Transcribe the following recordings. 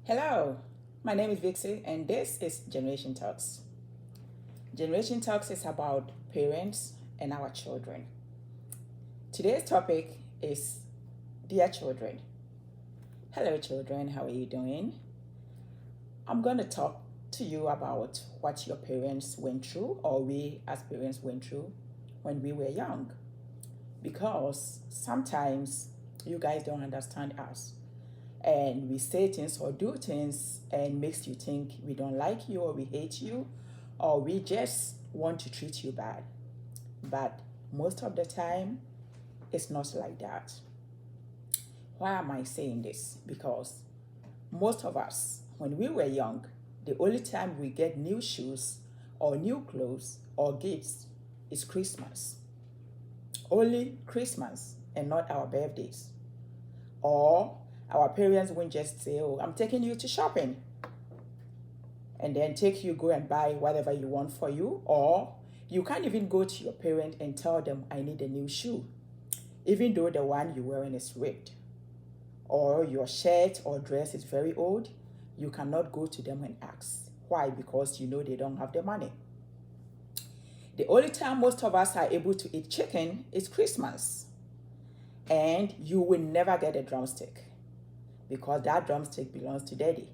Hello, my name is Vicsey, and this is Generation Talks. Generation Talks is about parents and our children. Today's topic is Dear Children. Hello, children, how are you doing? I'm going to talk to you about what your parents went through, or we as parents went through when we were young. Because sometimes you guys don't understand us, and we say things or do things and makes you think we don't like you or we hate you or we just want to treat you bad. But most of the time, it's not like that. Why am I saying this? Because most of us, when we were young, the only time we get new shoes or new clothes or gifts is Christmas. Only Christmas and not our birthdays. Or our parents won't just say, "Oh, I'm taking you to shopping," and then take you go and buy whatever you want for you. Or you can't even go to your parent and tell them, "I need a new shoe," even though the one you're wearing is ripped. Or your shirt or dress is very old. You cannot go to them and ask. Why? Because you know they don't have the money. The only time most of us are able to eat chicken is Christmas. And you will never get a drumstick, because that drumstick belongs to daddy.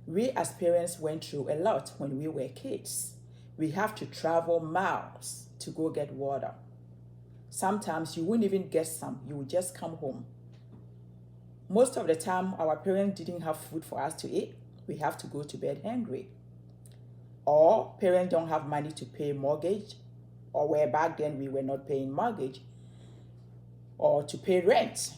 We as parents went through a lot when we were kids. We have to travel miles to go get water. Sometimes you wouldn't even get some, you would just come home. Most of the time, our parents didn't have food for us to eat. We have to go to bed hungry. Or parents don't have money to pay mortgage, or where back then we were not paying mortgage, or to pay rent.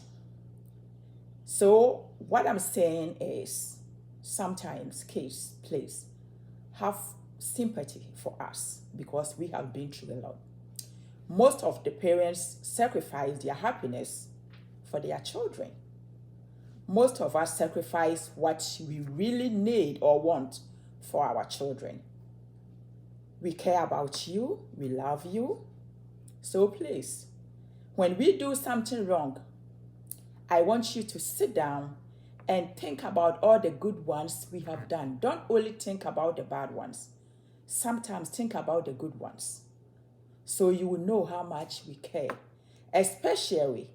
So what I'm saying is, sometimes kids, please, have sympathy for us because we have been through a lot. Most of the parents sacrifice their happiness for their children. Most of us sacrifice what we really need or want for our children. We care about you, we love you. So please, when we do something wrong, I want you to sit down and think about all the good ones we have done. Don't only think about the bad ones. Sometimes think about the good ones, so you will know how much we care, especially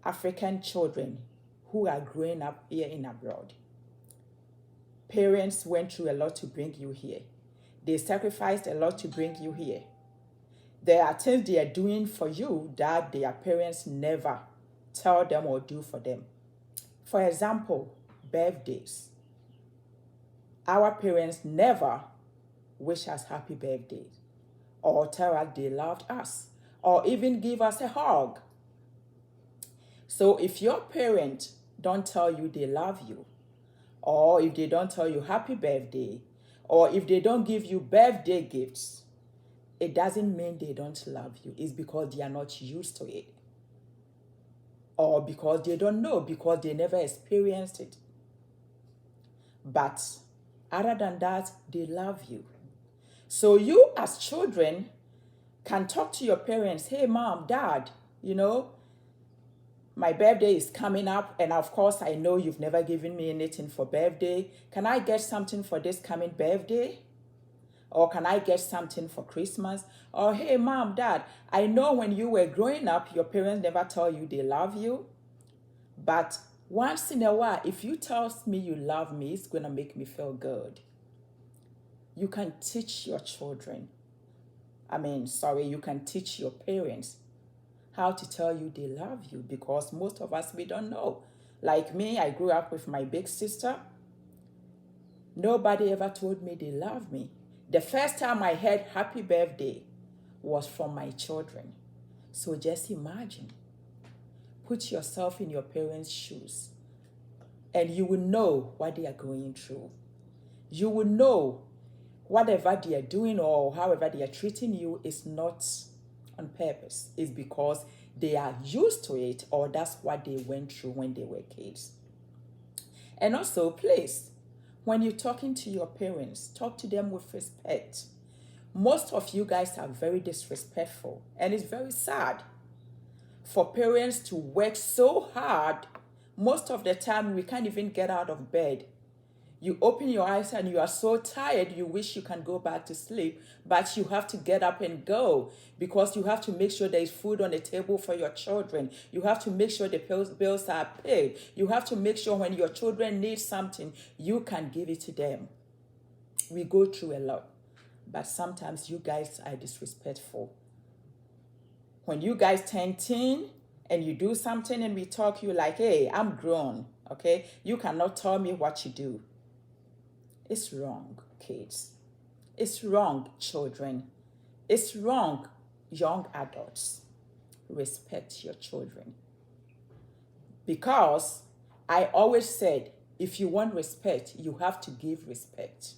African children who are growing up here in abroad. Parents went through a lot to bring you here. They sacrificed a lot to bring you here. There are things they are doing for you that their parents never tell them or do for them. For example, birthdays. Our parents never wish us happy birthdays or tell us they loved us or even give us a hug. So if your parent don't tell you they love you, or if they don't tell you happy birthday, or if they don't give you birthday gifts, it doesn't mean they don't love you. It's because they are not used to it. Or because they don't know, because they never experienced it. But other than that, they love you. So you as children can talk to your parents, "Hey, mom, dad, my birthday is coming up, and of course I know you've never given me anything for birthday. Can I get something for this coming birthday? Or can I get something for Christmas?" Or, "Hey, mom, dad, I know when you were growing up, your parents never tell you they love you. But once in a while, if you tell me you love me, it's going to make me feel good." You can teach your children. You can teach your parents how to tell you they love you, because most of us, we don't know. Like me, I grew up with my big sister. Nobody ever told me they love me. The first time I heard happy birthday was from my children. So just imagine. Put yourself in your parents' shoes, and you will know what they are going through. You will know whatever they are doing or however they are treating you is not on purpose. It's because they are used to it, or that's what they went through when they were kids. And also, please, when you're talking to your parents, talk to them with respect. Most of you guys are very disrespectful, and it's very sad for parents to work so hard Most of the time, we can't even get out of bed. You open your eyes and you are so tired, you wish you can go back to sleep, but you have to get up and go because you have to make sure there is food on the table for your children. You have to make sure the bills are paid. You have to make sure when your children need something, you can give it to them. We go through a lot, but sometimes you guys are disrespectful. When you guys turn teen and you do something and we talk, you're like, hey, I'm grown, okay? You cannot tell me what you do. It's wrong, kids. It's wrong, children. It's wrong, young adults. Respect your children. Because I always said, if you want respect, you have to give respect.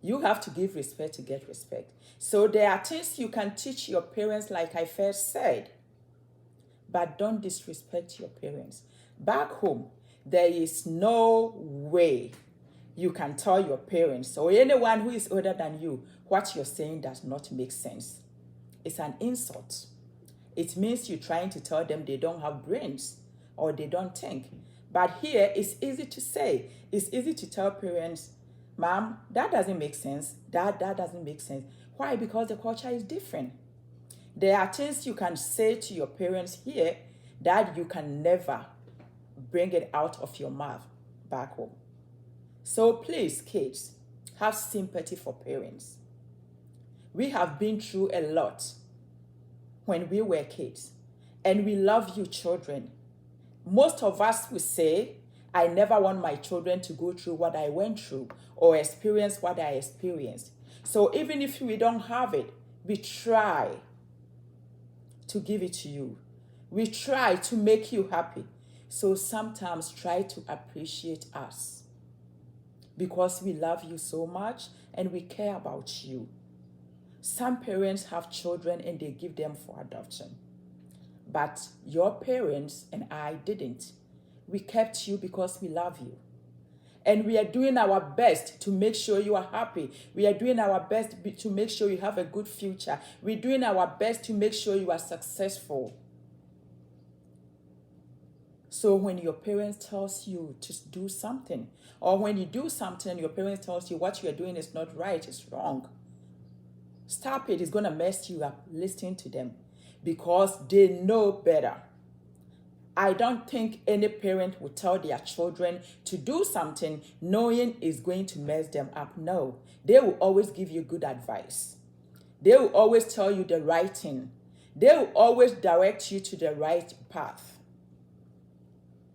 You have to give respect to get respect. So there are things you can teach your parents, like I first said, but don't disrespect your parents. Back home, there is no way you can tell your parents or anyone who is older than you what you're saying does not make sense. It's an insult. It means you're trying to tell them they don't have brains or they don't think. But here, it's easy to say. It's easy to tell parents, Mom, that doesn't make sense. That doesn't make sense. Why? Because the culture is different. There are things you can say to your parents here that you can never bring it out of your mouth back home. So please, kids, have sympathy for parents. We have been through a lot when we were kids, and we love you, children. Most of us will say, I never want my children to go through what I went through or experience what I experienced. So even if we don't have it, we try to give it to you. We try to make you happy. So sometimes try to appreciate us because we love you so much and we care about you. Some parents have children and they give them for adoption. But your parents and I didn't. We kept you because we love you. And we are doing our best to make sure you are happy. We are doing our best to make sure you have a good future. We're doing our best to make sure you are successful. So when your parents tells you to do something, or when you do something and your parents tells you what you are doing is not right, it's wrong, stop it. It's going to mess you up listening to them because they know better. I don't think any parent would tell their children to do something knowing it's going to mess them up. No, they will always give you good advice. They will always tell you the right thing. They will always direct you to the right path.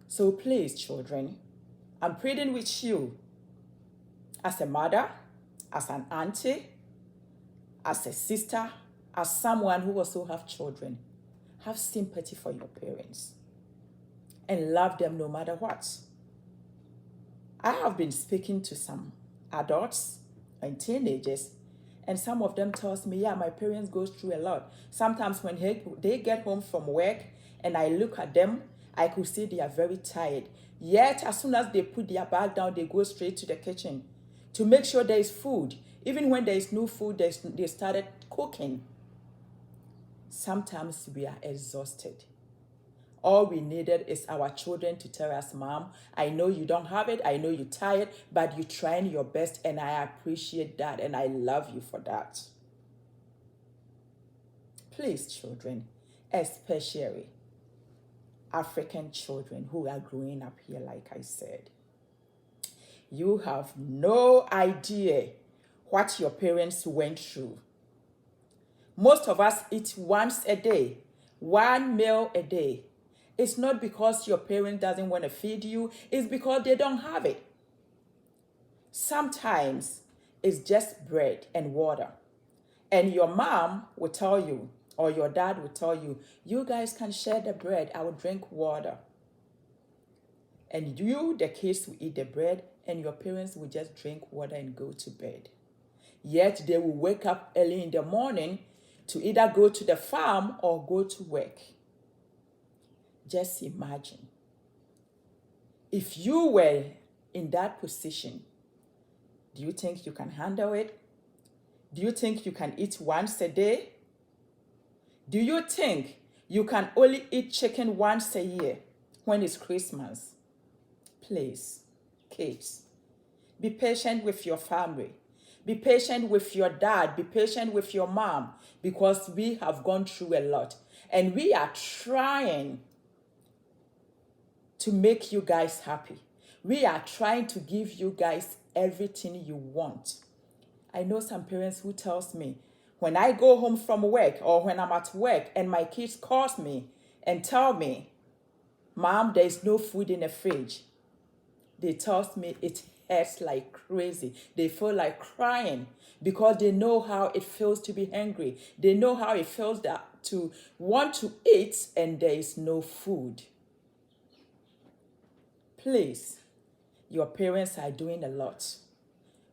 So please, children, I'm pleading with you as a mother, as an auntie, as a sister, as someone who also have children. Have sympathy for your parents and love them no matter what. I have been speaking to some adults and teenagers, and some of them tells me, yeah, my parents go through a lot. Sometimes when they get home from work and I look at them, I could see they are very tired. Yet, as soon as they put their bag down, they go straight to the kitchen to make sure there is food. Even when there is no food, they started cooking. Sometimes we are exhausted. All we needed is our children to tell us, Mom, I know you don't have it. I know you're tired, but you're trying your best, and I appreciate that, and I love you for that. Please, children, especially African children who are growing up here, like I said, you have no idea what your parents went through. Most of us eat once a day, one meal a day. It's not because your parent doesn't want to feed you, it's because they don't have it. Sometimes it's just bread and water. And your mom will tell you, or your dad will tell you, you guys can share the bread, I will drink water. And you, the kids, will eat the bread, and your parents will just drink water and go to bed. Yet they will wake up early in the morning to either go to the farm or go to work. Just imagine. If you were in that position, do you think you can handle it? Do you think you can eat once a day? Do you think you can only eat chicken once a year when it's Christmas. Please, kids, be patient with your family. Be patient with your dad. Be patient with your mom, because we have gone through a lot. And we are trying to make you guys happy. We are trying to give you guys everything you want. I know some parents who tells me, when I go home from work or when I'm at work and my kids calls me and tell me, Mom, there's no food in the fridge. They tell me it hurts like crazy. They feel like crying because they know how it feels to be hungry. They know how it feels that to want to eat and there is no food. Please, your parents are doing a lot.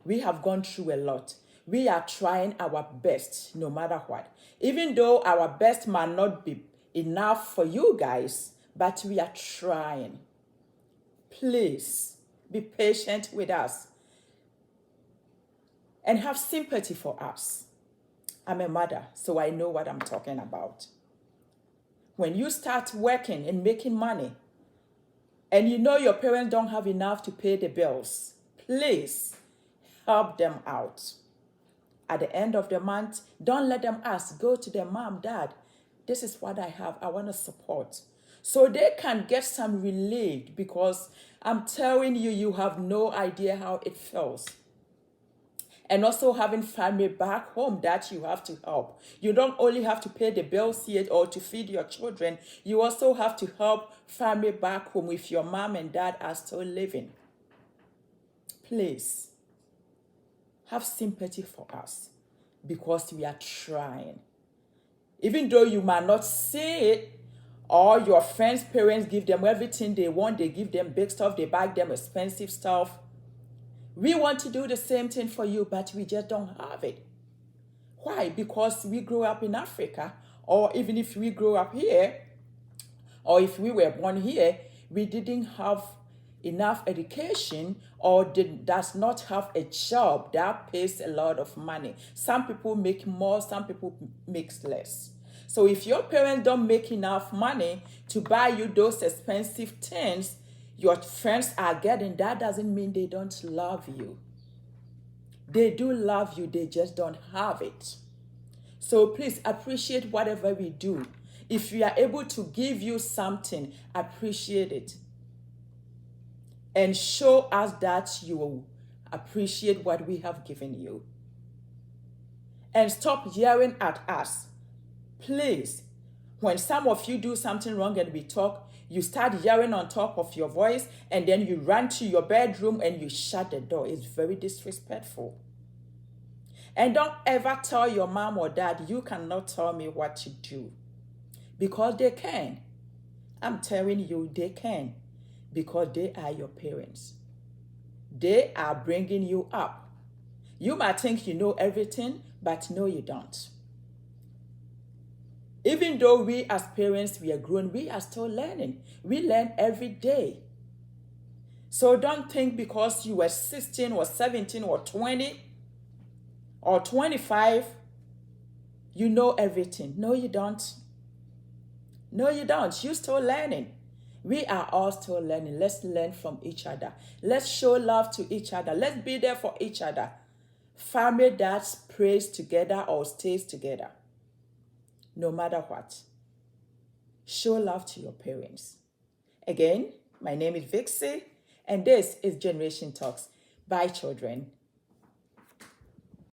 We have gone through a lot. We are trying our best no matter what. Even though our best might not be enough for you guys, but we are trying. Please be patient with us and have sympathy for us. I'm a mother, so I know what I'm talking about. When you start working and making money, and you know your parents don't have enough to pay the bills, please help them out. At the end of the month, don't let them ask. Go to their mom, dad, this is what I have. I want to support. So they can get some relief, because I'm telling you, you have no idea how it feels. And also having family back home that you have to help. You don't only have to pay the bills here or to feed your children. You also have to help family back home if your mom and dad are still living. Please, have sympathy for us, because we are trying. Even though you might not see it, or your friends' parents give them everything they want, they give them big stuff, they buy them expensive stuff. We want to do the same thing for you, but we just don't have it. Why? Because we grew up in Africa, or even if we grew up here, or if we were born here, we didn't have enough education or does not have a job that pays a lot of money. Some people make more, some people make less. So if your parents don't make enough money to buy you those expensive things your friends are getting, that doesn't mean they don't love you. They do love you, they just don't have it. So please appreciate whatever we do. If we are able to give you something, appreciate it. And show us that you appreciate what we have given you. And stop yelling at us. Please, when some of you do something wrong and we talk, you start yelling on top of your voice, and then you run to your bedroom and you shut the door. It's very disrespectful. And don't ever tell your mom or dad, you cannot tell me what to do. Because they can. I'm telling you, they can. Because they are your parents. They are bringing you up. You might think you know everything, but no, you don't. Even though we as parents, we are grown, we are still learning. We learn every day. So don't think because you were 16 or 17 or 20 or 25, you know everything. No, you don't. No, you don't. You're still learning. We are all still learning. Let's learn from each other. Let's show love to each other. Let's be there for each other. Family that prays together or stays together. No matter what. Show love to your parents. Again, my name is Vicsey, and this is Generation Talks. Bye, children.